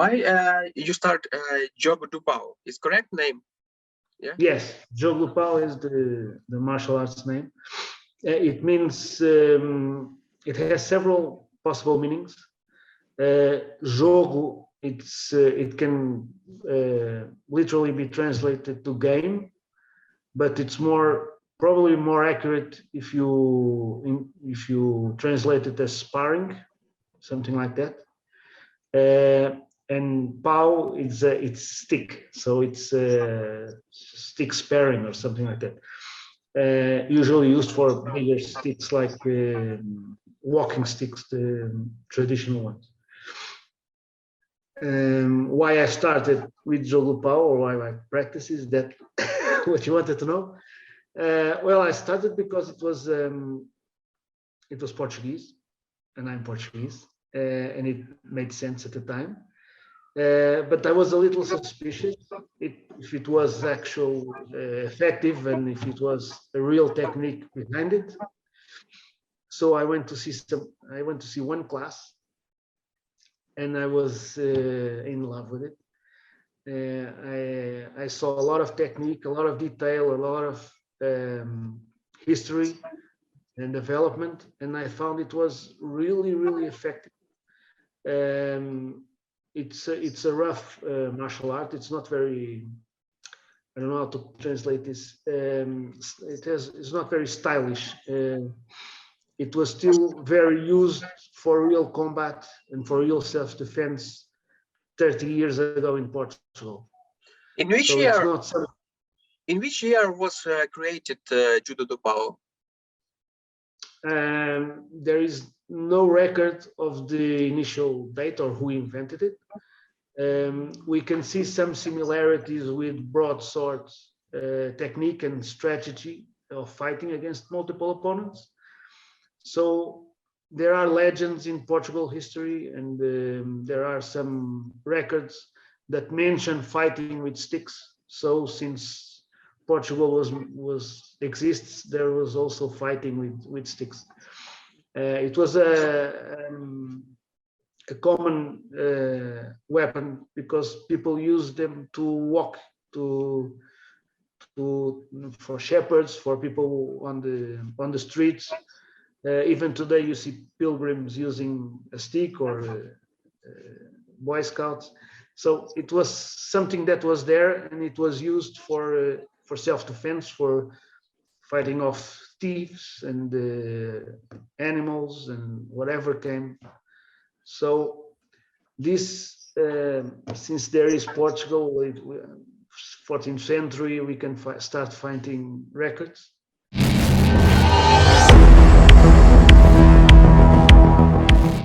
why you start Jogo do Pau? Is correct name? Yeah. Yes, Jogo do Pau is the martial arts name. It means it has several possible meanings. Jogo, it can literally be translated to game, but it's probably more accurate if you translate it as sparring, something like that. And Pau, it's stick, so it's stick sparring or something like that. Usually used for bigger sticks like walking sticks, the traditional ones. Why I started with Jogo Pau, or why I practice, is that what you wanted to know? Well, I started because it was Portuguese, and I'm Portuguese, and it made sense at the time. But I was a little suspicious if it was actually effective and if it was a real technique behind it. So I went to see one class, and I was in love with it. I saw a lot of technique, a lot of detail, a lot of history and development, and I found it was really, really effective. It's a rough martial art. It's not very, I don't know how to translate this. It's not very stylish. It was still very used for real combat and for real self-defense 30 years ago in Portugal. In which year was created Jogo do Pau? There is no record of the initial date or who invented it. We can see some similarities with broadsword technique and strategy of fighting against multiple opponents. So there are legends in Portugal history, and there are some records that mention fighting with sticks. So since Portugal exists, there was also fighting with sticks. It was a common weapon because people used them to walk for shepherds, for people on the streets. Even today, you see pilgrims using a stick, or Boy Scouts. So it was something that was there, and it was used for self-defense, for fighting off thieves and animals and whatever came. So this, since there is Portugal, 14th century, we can start finding records.